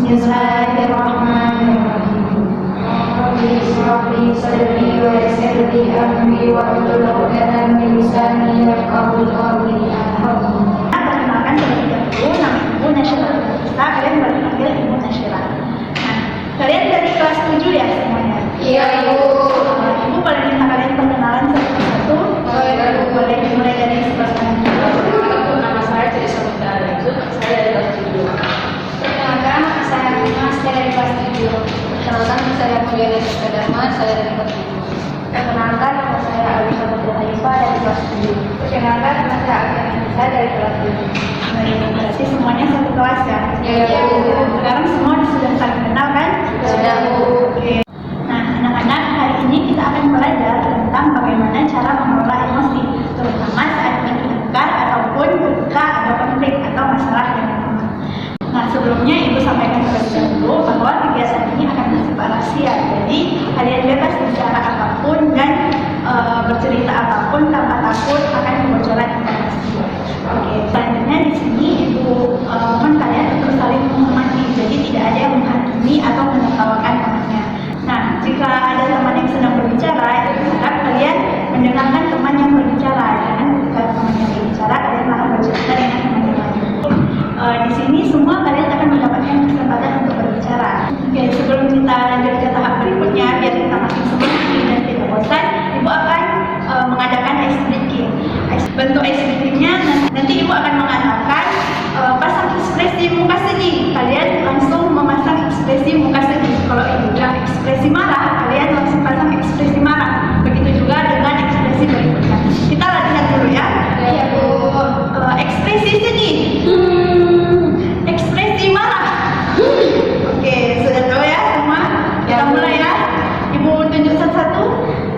Bismillahirrahmanirrahim. Rabbi ishrah li sadri wa yassir li amri wahlul 'uqdatam min lisani yafqahu qawli. Perkenalkan terlebih dahulu, nama Ibu Nasyirah. Kalian berpanggil Ibu Nasyirah. Kalian dari kelas 7 ya semuanya? Iya, Ibu. Ibu boleh minta kalian perkenalan satu-satu? Boleh dimulai dari sebelah kanan. Nama saya Ciri Samudra Itu, saya dari kelas 7. Perkenalkan, saya Mas dari kelas 7. Perkenalkan, saya Mulyana Dharma, saya dari kelas 7. Perkenalkan, nama saya Abi Samudra Hanifah dari kelas 7. Perkenalkan, nama saya Abi Hanifah dari kelas 7. Baik, berarti semuanya satu kelas ya? Iya, Bu. Sekarang semua sudah saling kenal kan? Sudah, Bu. Oke. Nah, anak-anak, hari ini kita akan belajar tentang bagaimana cara mengelola emosi, terutama saat bertengkar ataupun ketika ada konflik atau masalah yang lama. Nah, sebelumnya Ibu sampaikan terlebih dahulu bahwa kegiatan ini akan bersifat rahasia. Jadi, kalian bebas bicara apapun dan bercerita apapun tanpa takut akan kebocoran informasi. Oke, selanjutnya di sini Ibu mohon kalian untuk saling menghormati. Jadi tidak ada yang menghakimi atau menertawakan temannya. Nah, jika ada teman yang sedang berbicara, Ibu harap kalian mendengarkan teman yang berbicara. Jangan ketika teman yang berbicara, kalian malah bercerita dengan teman yang lain. Di sini semua kalian akan mendapatkan kesempatan untuk berbicara. Oke, sebelum kita lanjut ke tahap berikutnya, biar kita makin semangat dan tidak bosan, Ibu akan mengadakan ice breaking. Bentuk ice breakingnya nanti Ibu akan mengatakan pasang ekspresi muka sedih. Kalian langsung memasang ekspresi muka sedih. Kalau Ibu bilang ekspresi marah, kalian langsung pasang ekspresi marah. Begitu juga dengan ekspresi berikutnya. Kita latihan dulu ya. Iya, Bu. Ekspresi sedih. Ekspresi marah. Oke, sudah tahu ya semua? Kita mulai ya. Ibu tunjuk satu-satu.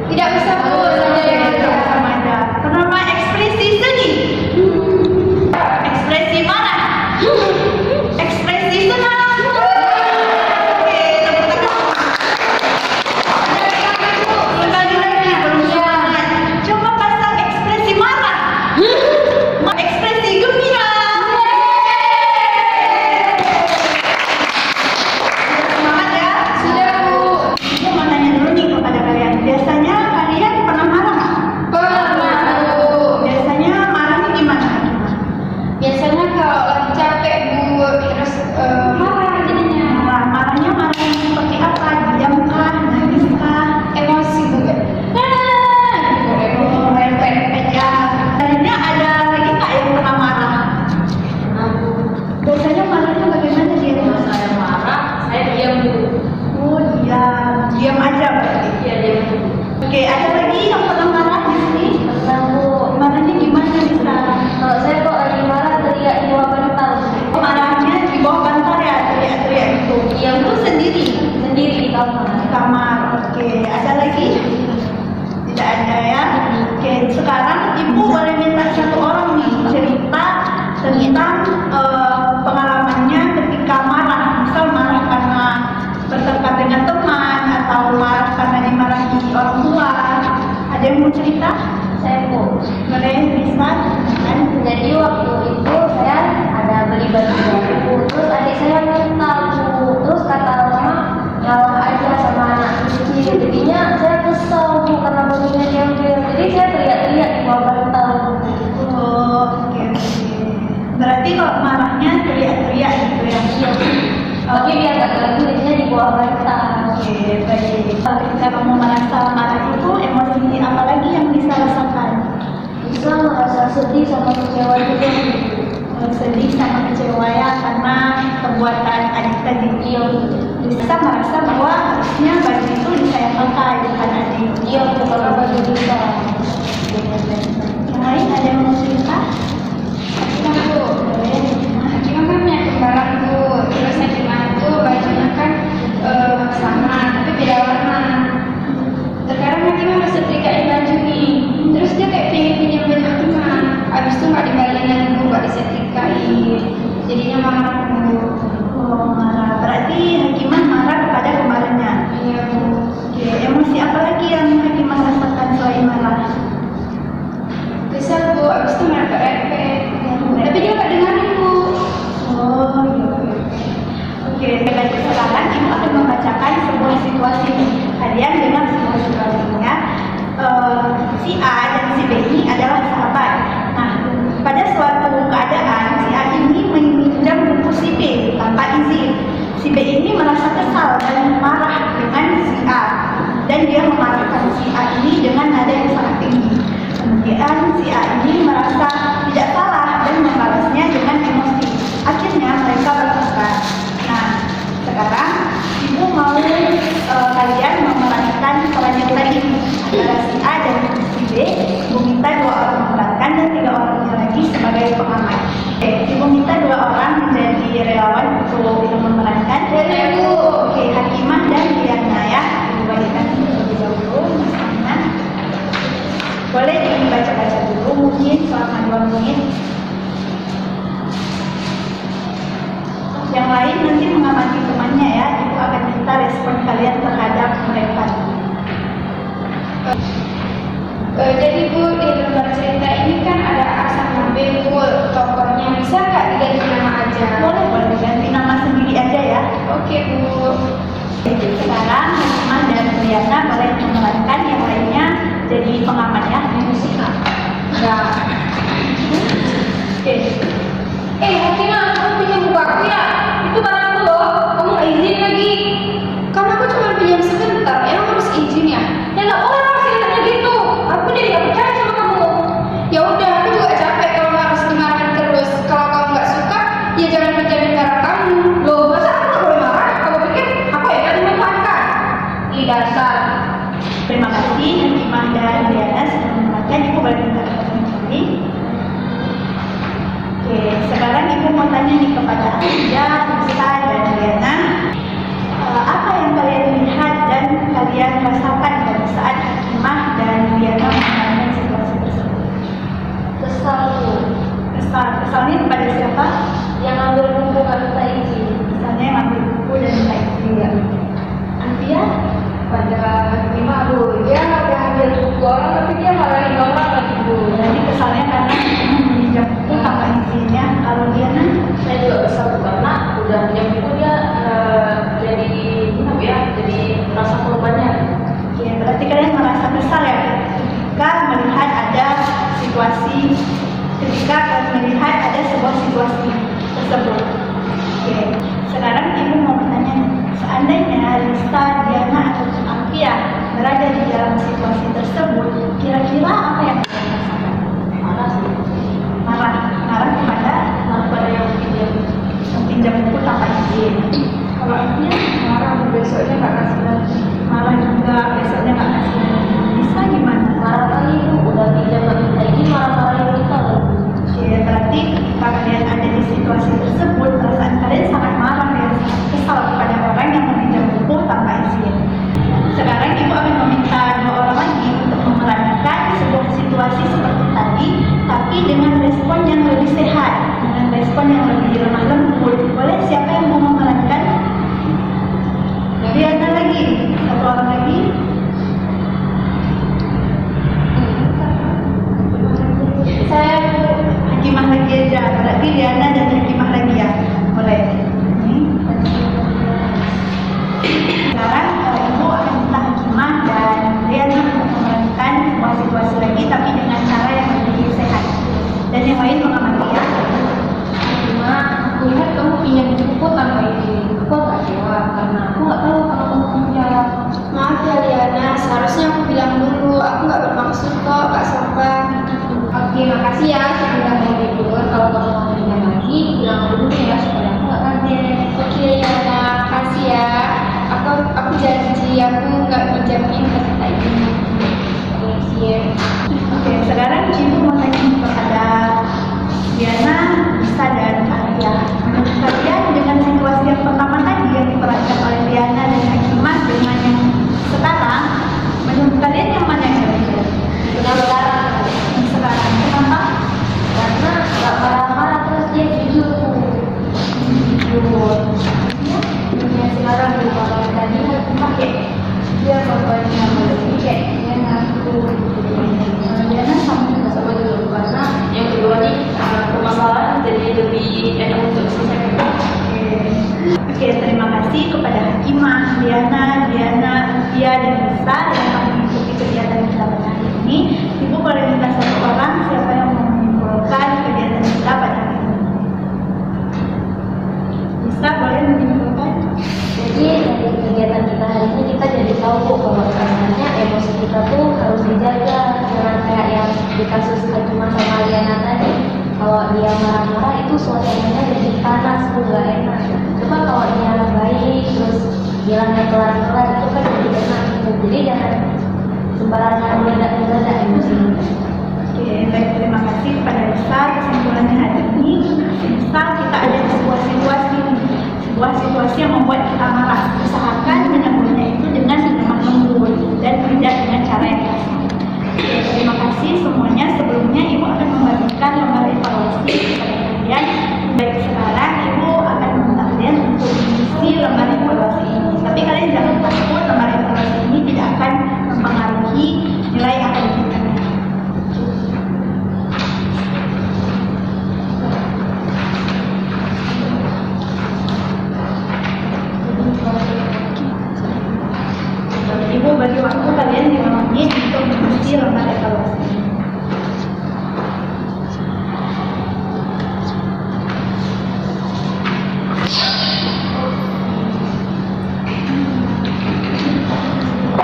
Tidak bisa, Bu. Saya yang aja. Sama aja. Pertama ekspresi sedih. Ekspresi marah. Ekspresi senang. Oke, tepuk tangan. Sekali lagi, belum semangat. Coba pasang ekspresi marah. Ekspresi gembira. Semangat ya. Sudah, Bu. Saya mau tanya dulu nih kepada kalian. Biasanya kalian pernah marah nggak? Pernah, Bu. Biasanya marahnya gimana? Biasanya kalau lagi capek, Bu, terus marah jadinya. Marahnya marah yang seperti apa? Diam kah? Nangis kah? Emosi, Bu. Oh, rempet aja. Sebenarnya ada lagi nggak yang pernah marah? Biasanya marahnya bagaimana dia? Kalau saya marah, saya diam dulu. Oh, diam aja berarti. Iya, diam dulu. Oke, ada lagi yang pernah marah di sini? Pernah, Bu. Marahnya gimana bisa? Kalau saya kok lagi marah, teriak di bawah bantal. Marahnya di bawah bantal ya, teriak-teriak itu. Diam Itu dulu. sendiri. Sendiri di kamar. Di kamar. Oke, ada lagi? Tidak ada ya. Oke, sekarang Ibu boleh minta satu orang nih cerita tentang pengalamannya ketika marah. Misal marah karena bertengkar dengan teman atau marah karena dimarahi orang tua. Ada yang mau cerita? Saya, Bu. Boleh bisa? Kan? Jadi waktu itu saya ada beli baju baru, terus adik saya minta, Bu. Terus kata mama, ngalah aja sama anak kecil. Jadinya saya kesel, Bu, karena bajunya diambil. Jadi saya teriak-teriak di bawah bantal. Oh, oke. Berarti kalau marahnya teriak-teriak gitu ya? Iya. Tapi biar gak ganggu, jadinya di bawah bantal. Oke, baik. Ketika kamu merasa marah itu, emosi apa lagi yang bisa rasakan? Bisa merasa sedih sama kecewa juga. Sedih sama kecewa ya karena perbuatan adik tadi. Iya. Bisa merasa bahwa harusnya baju itu saya pakai bukan adik. Iya, Bu, karena baju bisa. Yang lain ada yang mau cerita? Nah, Bu. Hakimah kan punya kembaran, Bu. Terus Hakimah itu bajunya kan sama, tapi beda warna. Terkadang Hakimah harus setrikain baju nih. Terus dia kayak pengen pinjam baju Hakimah. Abis itu nggak dibalikin, Bu, nggak disetrikain. Jadinya marah, Bu. Oh, marah. Berarti Hakimah marah kepada kembarannya. Iya, Bu. Oke, emosi apa lagi yang Hakimah rasakan selain marah? Kesel, Bu. Abis itu marah Oke, baik, sekarang Ibu akan membacakan sebuah situasi. Kalian dengar sebuah situasinya. Si A dan si B ini adalah sahabat. Nah, pada suatu keadaan si A ini meminjam buku si B tanpa izin. Si B ini merasa kesal dan marah dengan si A, dan dia memarahkan si A ini dengan nada yang sangat tinggi. Kemudian si A ini merasa tidak salah dan membalasnya dengan emosi. Akhirnya mereka bertengkar. Nah, sekarang Ibu mau kalian memerankan peran yang tadi antara si A dan si B. Ibu minta 2 orang memerankan dan 3 orangnya lagi sebagai pengamat. Oke, Ibu minta 2 orang menjadi relawan untuk memerankan. Ibu. Oke, Hakimah dan Diana ya. Ibu bagikan terlebih dahulu misalnya. Boleh dibaca-baca dulu mungkin selama 2 menit. Yang lain nanti mengamati temannya ya. Ibu akan minta respon kalian terhadap mereka. Jadi Bu, di lembar cerita ini kan ada A sama B, Bu, tokohnya. Bisa nggak diganti nama aja? Boleh ganti nama sendiri aja ya. Oke, Bu. Sekarang Hakimah dan Diana boleh memerankan, yang lainnya jadi pengamat ya. Musik Enggak. Oke. Hakimah, kamu pinjam buku aku ya? Itu barangku loh. Kamu nggak izin lagi. Kan aku cuma pinjam sebentar. Emang harus izin ya? Ya nggak boleh lah seenaknya gitu. Aku jadi nggak percaya sama kamu. Ya udah, aku juga capek kalau harus dimarahin terus. Kalau kamu nggak suka, ya jangan pinjamin barang kamu. Loh, masa aku nggak boleh marah? Kamu pikir aku ya kan dimanfaatkan? Ih, dasar. Terima kasih Hakimah dan Diana sudah memerankan. Ibu boleh minta kembali. Oke, sekarang Ibu mau tanya nih kepada Aida, Nisa, dan Diana. Apa yang kalian lihat dan kalian rasakan pada saat Hakimah dan Diana memerankan situasi tersebut? Kesal Bu. Kesalnya kepada siapa? Yang ambil buku nggak minta izin. Misalnya yang ambil buku dan minta izin ya. Dia pada gimana Bu? Dia udah ambil buku orang tapi dia marahin orang lagi Bu. Jadi kesalnya karena meminjam buku tanpa izinnya. Kalau Diana, Saya juga kesal Bu, karena udah punya buku dia jadi gimana ya? Jadi merasa korbannya. oke, berarti kalian merasa kesal ya ketika melihat ada sebuah situasi tersebut. Oke, sekarang Ibu mau bertanya, seandainya Lisa, Diana, atau Alfia berada di dalam situasi tersebut, kira-kira apa yang kalian rasakan? Marah sih. Marah kepada yang pinjam buku tanpa izin. Kalau Alfia Marah besoknya nggak kasih lagi. marah juga, besoknya nggak kasih. Bisa gimana? Marah kali Bu, udah pinjam nggak minta izin marah-marahin kita lagi. Oke, berarti ketika kalian ada di situasi tersebut, perasaan kalian sangat marah ya, sangat kesal kepada orang yang meminjam buku tanpa izin. Sekarang Ibu akan meminta 2 orang lagi untuk memerankan sebuah situasi seperti tadi, tapi dengan respon yang lebih sehat, dengan respon yang lebih lemah lembut. Boleh siapa yang mau memerankan? Diana lagi, 1 orang lagi. Saya Bu. Hakimah lagi aja, berarti Diana dan Hakimah lagi ya. Boleh. Ini. Sekarang Ibu akan minta Hakimah dan Diana untuk memerankan sebuah situasi lagi, tapi dengan cara yang lebih sehat. Dan yang lain mengamati ya. Cuma aku lihat kamu pinjam buku tanpa izin. Aku nggak jawab karena aku nggak tahu kalau kamu mau jawab. Maaf ya Diana, seharusnya aku bilang dulu. Aku nggak bermaksud kok, Kak Sopan. Oke, makasih ya sudah mau tidur. Kalau kamu mau pinjam lagi, bilang dulu ya supaya aku nggak kaget. Oke Diana, makasih ya. Aku janji aku nggak pinjamin kata ini. Iya. Oke, sekarang Ibu mau tanya kepada Diana, Nisa, dan Alia. Menurut kalian dengan situasi yang pertama tadi yang diperankan oleh Diana dan Hakimah dengan yang sekarang, menurut kalian yang mana yang lebih baik? Benar-benar Yang sekarang, kenapa? besar yang akan mengikuti kegiatan kita pada hari ini, Ibu boleh minta satu orang siapa yang mau menyimpulkan kegiatan kita pada hari ini. Bisa boleh menyimpulkan? Jadi dari kegiatan kita hari ini kita jadi tahu Bu bahwa sebenarnya emosi kita tuh harus dijaga, jangan kayak yang di kasus cuma sama Liana tadi. Kalau dia marah-marah itu suasananya jadi panas tuh gak enak. Coba kalau dia baik terus bilangnya pelan-pelan itu kan jadi enak gitu. Jadi jangan sembarangan meledak-meledak emosinya. Oke, baik, terima kasih kepada Lisa. Kesimpulannya hari ini, misal kita ada di sebuah situasi yang membuat kita marah, usahakan menyambutnya itu dengan lemah lembut dan tidak dengan cara yang kasar. Oke, terima kasih semuanya. Sebelumnya Ibu akan membagikan lembar evaluasi kepada kalian. Baik, sekarang Ibu akan meminta kalian untuk mengisi lembar evaluasi ini. Tapi kalian jangan takut, lembar evaluasi ini tidak akan mempengaruhi nilai akademik kalian. Ibu bagi waktu kalian 5 menit untuk mengisi lembar evaluasi.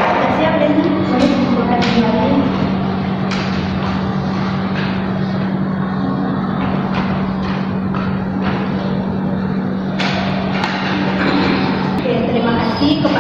Sudah siap, Lena? Boleh mengumpulkan kembali. Oke, terima kasih kepada